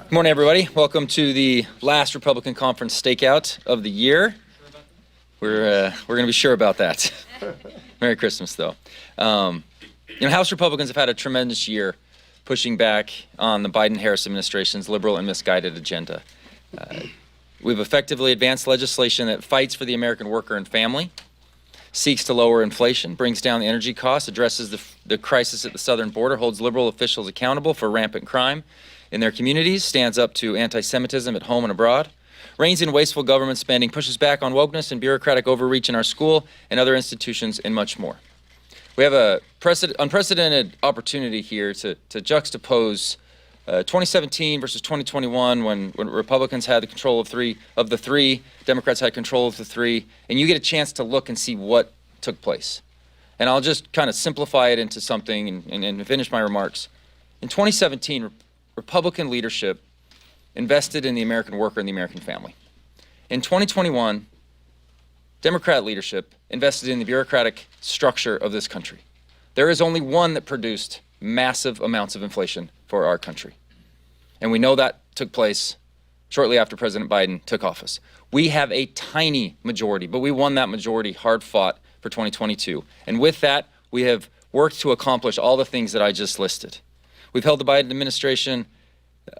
Good morning, everybody. Welcome to the last Republican Conference stakeout of the year. We're going to be sure about that. Merry Christmas, though. House Republicans have had a tremendous year pushing back on the Biden-Harris administration's liberal and misguided agenda. We've effectively advanced legislation that fights for the American worker and family, seeks to lower inflation, brings down the energy costs, addresses the crisis at the southern border, holds liberal officials accountable for rampant crime in their communities, stands up to anti-Semitism at home and abroad, reins in wasteful government spending, pushes back on wokeness and bureaucratic overreach in our school and other institutions, and much more. We have a unprecedented opportunity here to juxtapose 2017 versus 2021 when Republicans had the control of the three, Democrats had control of the three, and you get a chance to look and see what took place. And I'll just kind of simplify it into something and finish my remarks. In 2017, Republican leadership invested in the American worker and the American family. In 2021, Democrat leadership invested in the bureaucratic structure of this country. There is only one that produced massive amounts of inflation for our country. And we know that took place shortly after President Biden took office. We have a tiny majority, but we won that majority hard fought for 2022. And with that, we have worked to accomplish all the things that I just listed. We've held the Biden administration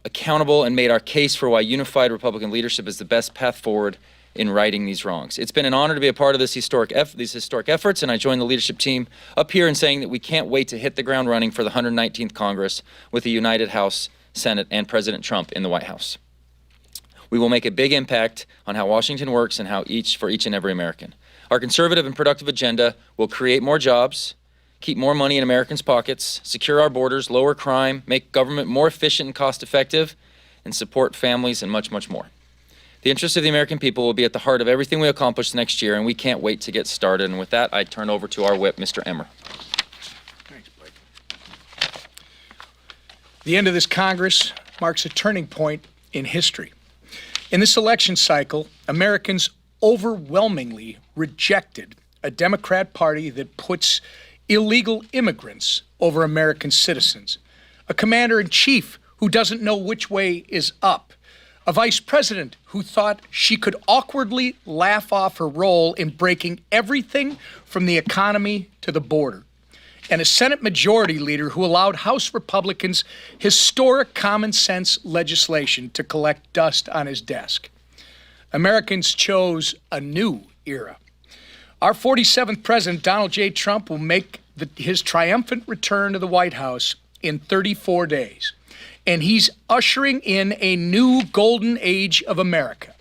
accountable and made our case for why unified Republican leadership is the best path forward in righting these wrongs. It's been an honor to be a part of these historic efforts, and I join the leadership team up here in saying that we can't wait to hit the ground running for the 119th Congress with a united House, Senate, and President Trump in the White House. We will make a big impact on how Washington works and for each and every American. Our conservative and productive agenda will create more jobs, keep more money in Americans' pockets, secure our borders, lower crime, make government more efficient and cost-effective, and support families and much, much more. The interests of the American people will be at the heart of everything we accomplish next year, and we can't wait to get started. And with that, I turn over to our whip, Mr. Emmer. Thanks, Blake. The end of this Congress marks a turning point in history. In this election cycle, Americans overwhelmingly rejected a Democrat Party that puts illegal immigrants over American citizens, a commander-in-chief who doesn't know which way is up, a vice president who thought she could awkwardly laugh off her role in breaking everything from the economy to the border, and a Senate majority leader who allowed House Republicans historic common sense legislation to collect dust on his desk. Americans chose a new era. Our 47th president, Donald J. Trump, will make his triumphant return to the White House in 34 days. And he's ushering in a new golden age of America.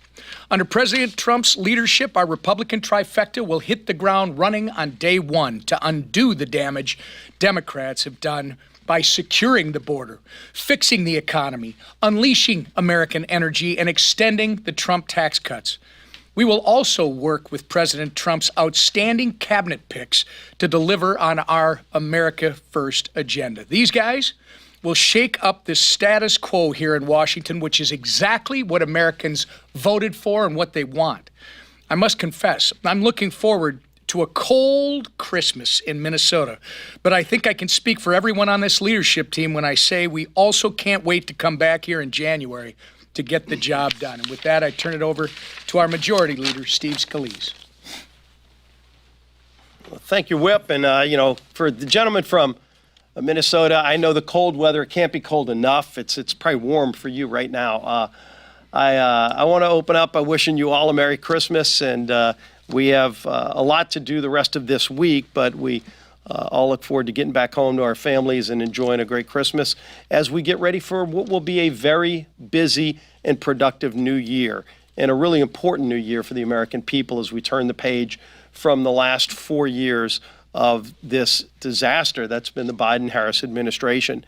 Under President Trump's leadership, our Republican trifecta will hit the ground running on day one to undo the damage Democrats have done by securing the border, fixing the economy, unleashing American energy, and extending the Trump tax cuts. We will also work with President Trump's outstanding cabinet picks to deliver on our America First agenda. These guys will shake up the status quo here in Washington, which is exactly what Americans voted for and what they want. I must confess, I'm looking forward to a cold Christmas in Minnesota, but I think I can speak for everyone on this leadership team when I say we also can't wait to come back here in January to get the job done. And with that, I turn it over to our majority leader, Steve Scalise. Well, thank you, Whip. And, for the gentleman from Minnesota, I know the cold weather can't be cold enough. It's probably warm for you right now. I want to open up by wishing you all a Merry Christmas. And we have a lot to do the rest of this week, but we all look forward to getting back home to our families and enjoying a great Christmas as we get ready for what will be a very busy and productive new year, and a really important new year for the American people as we turn the page from the last 4 years of this disaster that's been the Biden-Harris administration.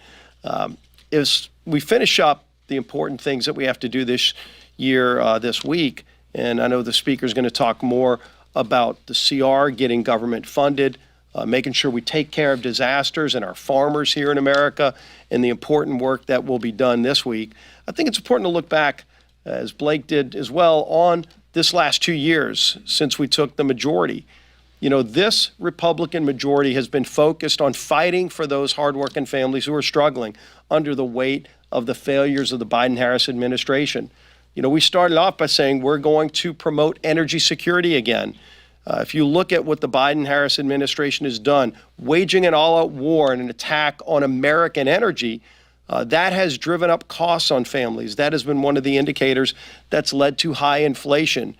As we finish up the important things that we have to do this year, this week, and I know the speaker is going to talk more about the CR getting government funded, making sure we take care of disasters and our farmers here in America, and the important work that will be done this week. I think it's important to look back, as Blake did as well, on this last 2 years since we took the majority. You know, this Republican majority has been focused on fighting for those hardworking families who are struggling under the weight of the failures of the Biden-Harris administration. You know, we started off by saying we're going to promote energy security again. If you look at what the Biden-Harris administration has done, waging an all-out war and an attack on American energy, that has driven up costs on families. That has been one of the indicators that's led to high inflation.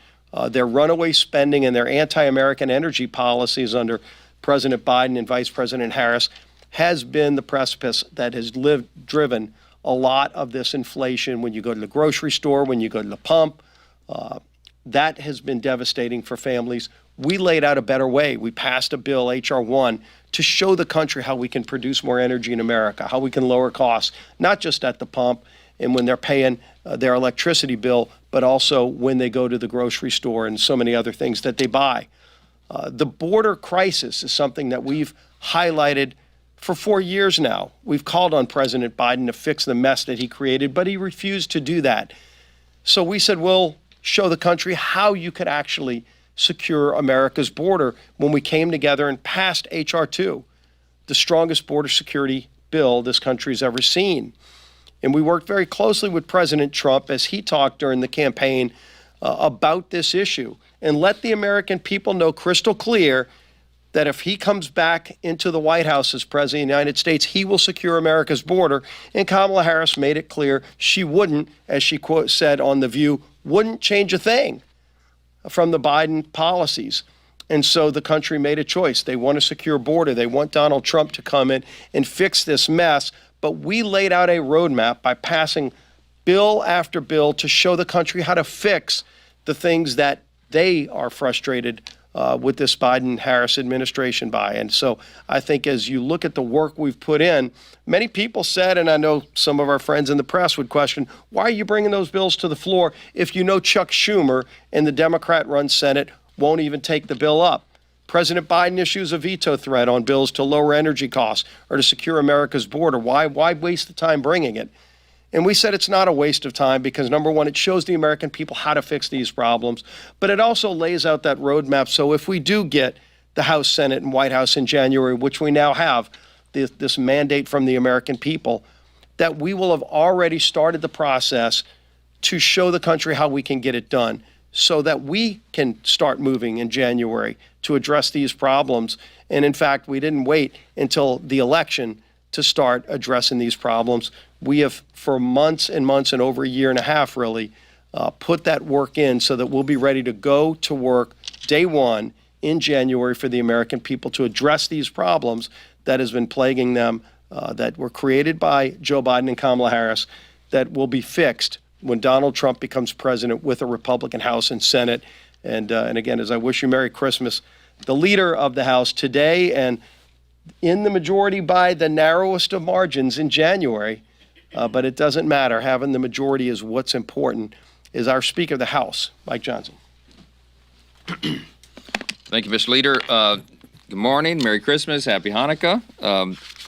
Their runaway spending and their anti-American energy policies under President Biden and Vice President Harris has been the precipice that has driven a lot of this inflation. When you go to the grocery store, when you go to the pump, that has been devastating for families. We laid out a better way. We passed a bill, H.R. 1, to show the country how we can produce more energy in America, how we can lower costs, not just at the pump and when they're paying their electricity bill, but also when they go to the grocery store and so many other things that they buy. The border crisis is something that we've highlighted for 4 years now. We've called on President Biden to fix the mess that he created, but he refused to do that. So we said, we'll show the country how you could actually secure America's border when we came together and passed H.R. 2, the strongest border security bill this country's ever seen. And we worked very closely with President Trump as he talked during the campaign about this issue and let the American people know crystal clear that if he comes back into the White House as President of the United States, he will secure America's border. And Kamala Harris made it clear she wouldn't, as she said on The View, wouldn't change a thing from the Biden policies. And so the country made a choice. They want a secure border. They want Donald Trump to come in and fix this mess. But we laid out a roadmap by passing bill after bill to show the country how to fix the things that they are frustrated with this Biden-Harris administration by. And so I think as you look at the work we've put in, many people said, and I know some of our friends in the press would question, why are you bringing those bills to the floor if you know Chuck Schumer and the Democrat-run Senate won't even take the bill up? President Biden issues a veto threat on bills to lower energy costs or to secure America's border. Why waste the time bringing it? And we said it's not a waste of time because, number one, it shows the American people how to fix these problems, but it also lays out that roadmap. So if we do get the House, Senate, and White House in January, which we now have, this mandate from the American people, that we will have already started the process to show the country how we can get it done so that we can start moving in January to address these problems. And in fact, we didn't wait until the election to start addressing these problems. We have, for months and months and over a year and a half, really, put that work in so that we'll be ready to go to work day one in January for the American people to address these problems that has been plaguing them, that were created by Joe Biden and Kamala Harris, that will be fixed when Donald Trump becomes president with a Republican House and Senate. And again, as I wish you Merry Christmas, the leader of the House today and in the majority by the narrowest of margins in January, but it doesn't matter. Having the majority is what's important, is our Speaker of the House, Mike Johnson. Thank you, Mr. Leader. Good morning, Merry Christmas, Happy Hanukkah.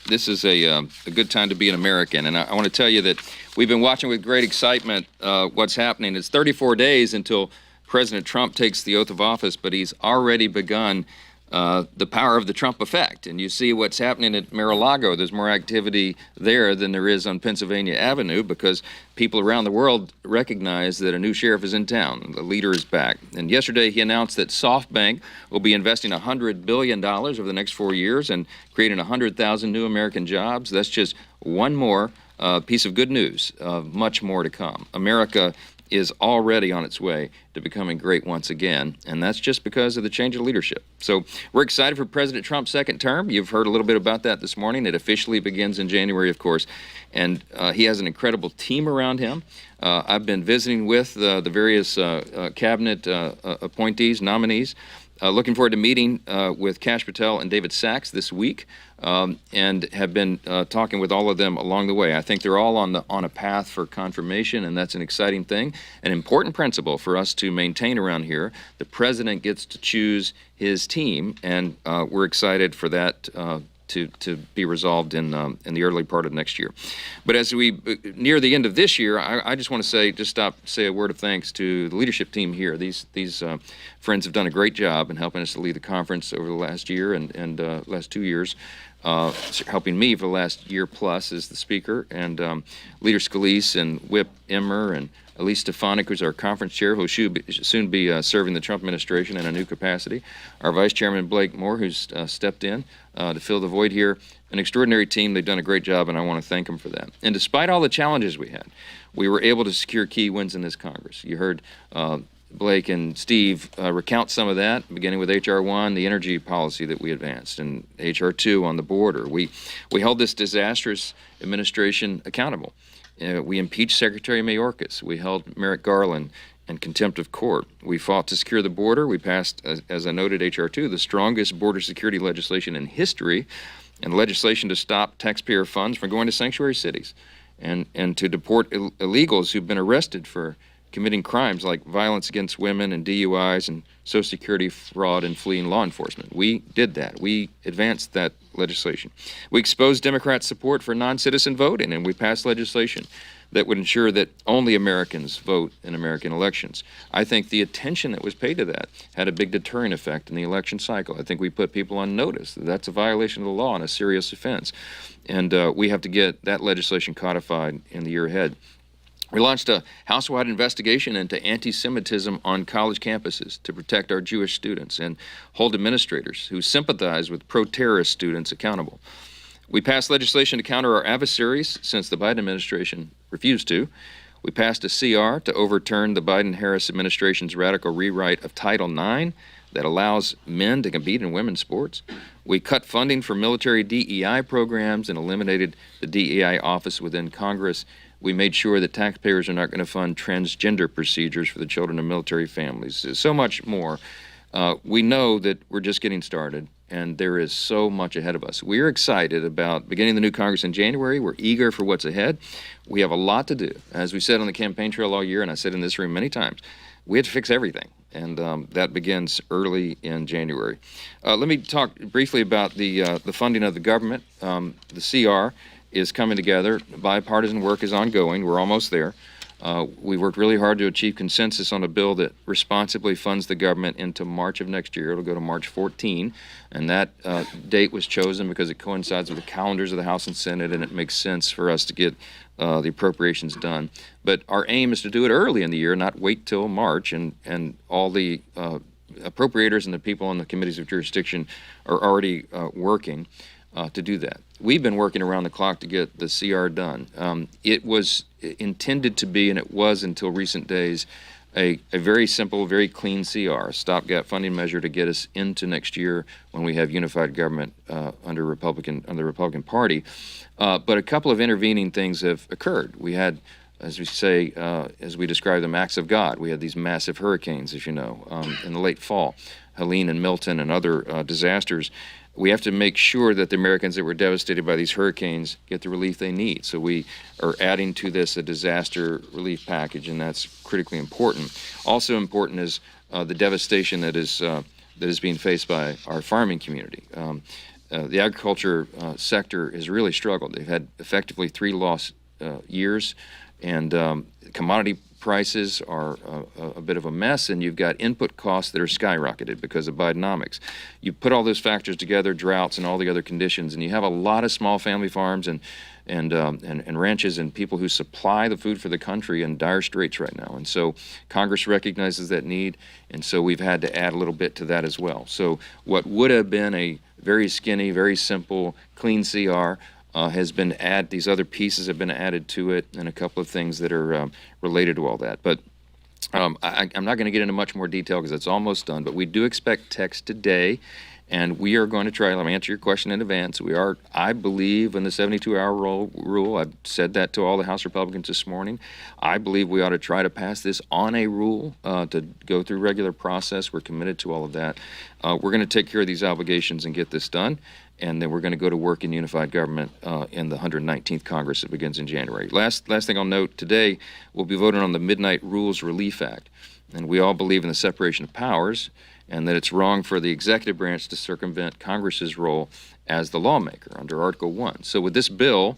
This is a good time to be an American, and I want to tell you that we've been watching with great excitement what's happening. It's 34 days until President Trump takes the oath of office, but he's already begun the power of the Trump effect. And you see what's happening at Mar-a-Lago. There's more activity there than there is on Pennsylvania Avenue because people around the world recognize that a new sheriff is in town. The leader is back. And yesterday he announced that SoftBank will be investing $100 billion over the next 4 years and creating 100,000 new American jobs. That's just one more piece of good news. Much more to come. America is already on its way to becoming great once again, and that's just because of the change of leadership. So we're excited for President Trump's second term. You've heard a little bit about that this morning. It officially begins in January, of course, and he has an incredible team around him. I've been visiting with the various cabinet appointees, nominees. Looking forward to meeting with Kash Patel and David Sachs this week, and have been talking with all of them along the way. I think they're all on a path for confirmation, and that's an exciting thing, an important principle for us to maintain around here. The president gets to choose his team, and we're excited for that to be resolved in the early part of next year. But as we near the end of this year, I just want to say a word of thanks to the leadership team here. These friends have done a great job in helping us to lead the conference over the last year and last 2 years. helping me for the last year plus as the speaker, and Leader Scalise and Whip Emmer and Elise Stefanik, who's our conference chair, who will soon be serving the Trump administration in a new capacity. Our Vice Chairman Blake Moore, who's stepped in to fill the void here. An extraordinary team. They've done a great job, and I want to thank them for that. And despite all the challenges we had, we were able to secure key wins in this Congress. You heard Blake and Steve recount some of that, beginning with H.R. 1, the energy policy that we advanced, and H.R. 2 on the border. We held this disastrous administration accountable. We impeached Secretary Mayorkas. We held Merrick Garland in contempt of court. We fought to secure the border. We passed, as I noted, H.R. 2, the strongest border security legislation in history, and legislation to stop taxpayer funds from going to sanctuary cities and to deport illegals who've been arrested for committing crimes like violence against women and DUIs and Social Security fraud and fleeing law enforcement. We did that. We advanced that legislation. We exposed Democrats' support for non-citizen voting, and we passed legislation that would ensure that only Americans vote in American elections. I think the attention that was paid to that had a big deterrent effect in the election cycle. I think we put people on notice that that's a violation of the law and a serious offense. And we have to get that legislation codified in the year ahead. We launched a house-wide investigation into anti-Semitism on college campuses to protect our Jewish students and hold administrators who sympathize with pro-terrorist students accountable. We passed legislation to counter our adversaries since the Biden administration refused to. We passed a CR to overturn the Biden-Harris administration's radical rewrite of Title IX that allows men to compete in women's sports. We cut funding for military DEI programs and eliminated the DEI office within Congress. We made sure that taxpayers are not going to fund transgender procedures for the children of military families. There's so much more. We know that we're just getting started, and there is so much ahead of us. We're excited about beginning the new Congress in January. We're eager for what's ahead. We have a lot to do. As we said on the campaign trail all year, and I said in this room many times, we have to fix everything, and that begins early in January. Let me talk briefly about the funding of the government. The CR is coming together. Bipartisan work is ongoing. We're almost there. We worked really hard to achieve consensus on a bill that responsibly funds the government into March of next year. It'll go to March 14, and that date was chosen because it coincides with the calendars of the House and Senate, and it makes sense for us to get the appropriations done. But our aim is to do it early in the year, not wait till March, and all the appropriators and the people on the committees of jurisdiction are already working to do that. We've been working around the clock to get the CR done. It was intended to be, and it was until recent days, a very simple, very clean CR, a stopgap funding measure to get us into next year when we have unified government under the Republican Party. But a couple of intervening things have occurred. We had, as we say, as we describe them, acts of God. We had these massive hurricanes, as you know, in the late fall, Helene and Milton and other disasters. We have to make sure that the Americans that were devastated by these hurricanes get the relief they need. So we are adding to this a disaster relief package, and that's critically important. Also important is the devastation that is being faced by our farming community. The agriculture sector has really struggled. They've had effectively 3 lost years, and commodity prices are a bit of a mess, and you've got input costs that are skyrocketed because of Bidenomics. You put all those factors together, droughts and all the other conditions, and you have a lot of small family farms and ranches and people who supply the food for the country in dire straits right now. And so Congress recognizes that need, and so we've had to add a little bit to that as well. So what would have been a very skinny, very simple, clean CR has been added. These other pieces have been added to it, and a couple of things that are related to all that. But I'm not going to get into much more detail because it's almost done. But we do expect text today, and we are going to try. Let me answer your question in advance. We are, I believe, in the 72-hour rule. I've said that to all the House Republicans this morning. I believe we ought to try to pass this on a rule to go through regular process. We're committed to all of that. We're going to take care of these obligations and get this done. And then we're going to go to work in unified government in the 119th Congress that begins in January. Last thing I'll note, today we'll be voting on the Midnight Rules Relief Act. And we all believe in the separation of powers and that it's wrong for the executive branch to circumvent Congress's role as the lawmaker under Article 1. So with this bill,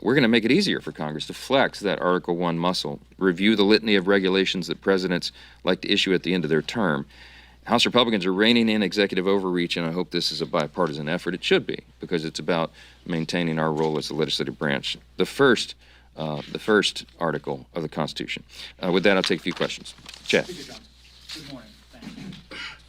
we're going to make it easier for Congress to flex that Article 1 muscle, review the litany of regulations that presidents like to issue at the end of their term, House Republicans are reining in executive overreach, and I hope this is a bipartisan effort. It should be, because it's about maintaining our role as the legislative branch. The first article of the Constitution. With that, I'll take a few questions. Chad. Speaker Johnson. Good morning. Thank you.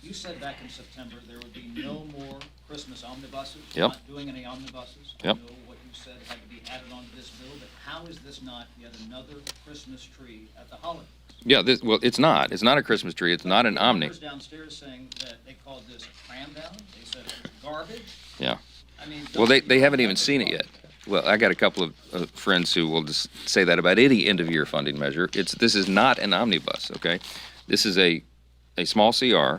You said back in September there would be no more Christmas omnibuses. Yep. Not doing any omnibuses. Yep. I know what you said had to be added onto this bill, but how is this not yet another Christmas tree at the holidays? Yeah, well, it's not. It's not a Christmas tree. It's not an omni. Members downstairs saying that they called this cram down. They said it was garbage. Yeah. I mean, Well, they haven't even seen it yet. Well, I got a couple of friends who will just say that about any end-of-year funding measure. This is not an omnibus, okay? This is a small CR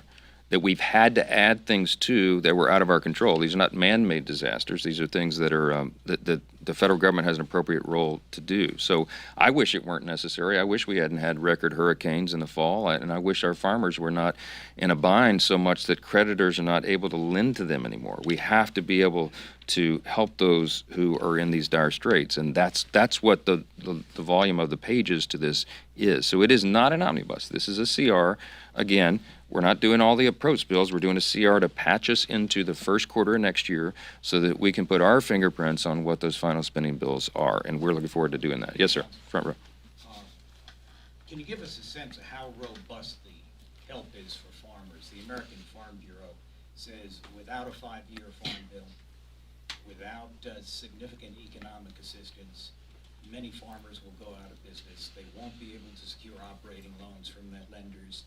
that we've had to add things to that were out of our control. These are not man-made disasters. These are things that are that the federal government has an appropriate role to do. So I wish it weren't necessary. I wish we hadn't had record hurricanes in the fall, and I wish our farmers were not in a bind so much that creditors are not able to lend to them anymore. We have to be able to help those who are in these dire straits, and that's what the volume of the pages to this is. So it is not an omnibus. This is a CR. Again, we're not doing all the approach bills. We're doing a CR to patch us into the first quarter of next year so that we can put our fingerprints on what those final spending bills are, and we're looking forward to doing that. Yes, sir. Front row. Can you give us a sense of how robust the help is for farmers? The American Farm Bureau says without a 5-year farm bill, without significant economic assistance, many farmers will go out of business. They won't be able to secure operating loans from their lenders,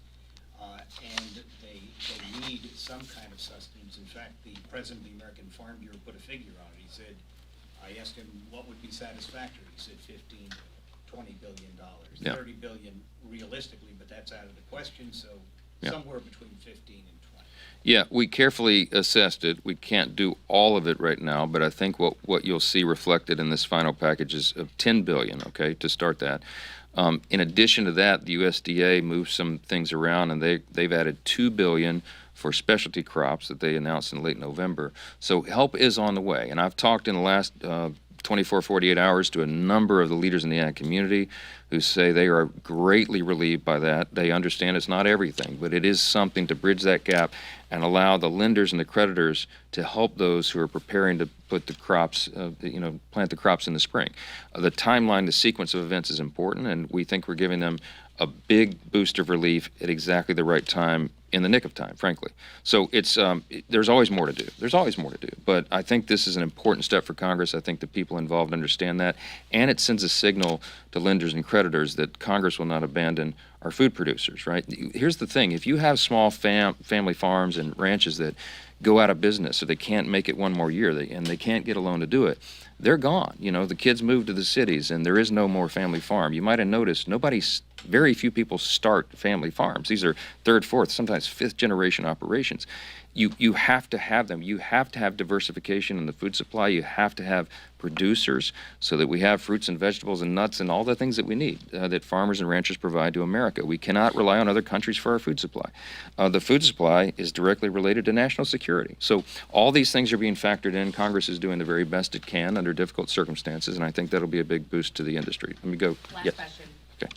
and they need some kind of sustenance. In fact, the president of the American Farm Bureau put a figure on it. He said, I asked him what would be satisfactory. He said $15, $20 billion, Yeah. $30 billion realistically, but that's out of the question. So Yeah. somewhere between 15 and 20. Yeah, we carefully assessed it. We can't do all of it right now, but I think what you'll see reflected in this final package is of $10 billion, okay, to start that. In addition to that, the USDA moved some things around, and they've added $2 billion for specialty crops that they announced in late November. So help is on the way, and I've talked in the last 24, 48 hours to a number of the leaders in the ag community who say they are greatly relieved by that. They understand it's not everything, but it is something to bridge that gap and allow the lenders and the creditors to help those who are preparing to put the crops, plant the crops in the spring. The timeline, the sequence of events is important, and we think we're giving them a big boost of relief at exactly the right time, in the nick of time, frankly. So it's there's always more to do. There's always more to do. But I think this is an important step for Congress. I think the people involved understand that, and it sends a signal to lenders and creditors that Congress will not abandon our food producers, right? Here's the thing. If you have small family farms and ranches that go out of business or they can't make it one more year and they can't get a loan to do it, they're gone. The kids move to the cities and there is no more family farm. You might have noticed very few people start family farms. These are third, fourth, sometimes fifth generation operations. You have to have them. You have to have diversification in the food supply. You have to have producers so that we have fruits and vegetables and nuts and all the things that we need that farmers and ranchers provide to America. We cannot rely on other countries for our food supply. The food supply is directly related to national security. So all these things are being factored in. Congress is doing the very best it can under difficult circumstances, and I think that'll be a big boost to the industry. Let me go. Last Yeah. question. Okay.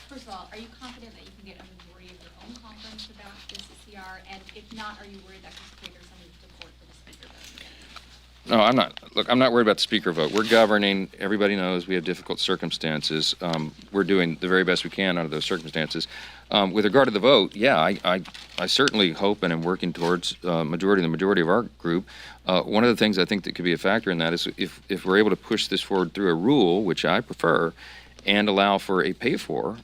First of all, are you confident that you can get a majority of your own conference about this CR? And if not, are you worried that could trigger some of the support for the speaker vote? No, I'm not. Look, I'm not worried about the speaker vote. We're governing. Everybody knows we have difficult circumstances. We're doing the very best we can under those circumstances. With regard to the vote, yeah, I certainly hope and am working towards the majority of our group. One of the things I think that could be a factor in that is if we're able to push this forward through a rule, which I prefer, and allow for a pay-for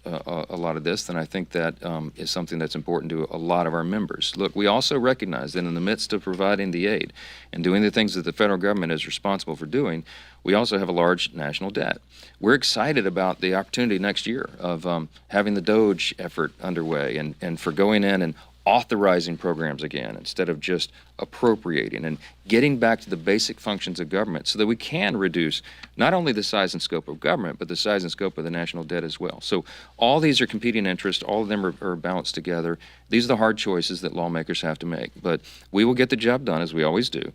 a lot of this, then I think that is something that's important to a lot of our members. Look, we also recognize that in the midst of providing the aid and doing the things that the federal government is responsible for doing, we also have a large national debt. We're excited about the opportunity next year of having the DOGE effort underway and for going in and authorizing programs again instead of just appropriating and getting back to the basic functions of government so that we can reduce not only the size and scope of government, but the size and scope of the national debt as well. So all these are competing interests. All of them are balanced together. These are the hard choices that lawmakers have to make. But we will get the job done, as we always do.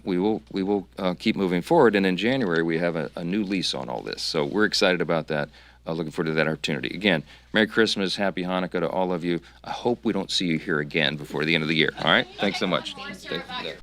We will keep moving forward. And in January, we have a new lease on all this. So we're excited about that. looking forward to that opportunity. Again, Merry Christmas, Happy Hanukkah to all of you. I hope we don't see you here again before the end of the year. All right? Thanks so much. Take care.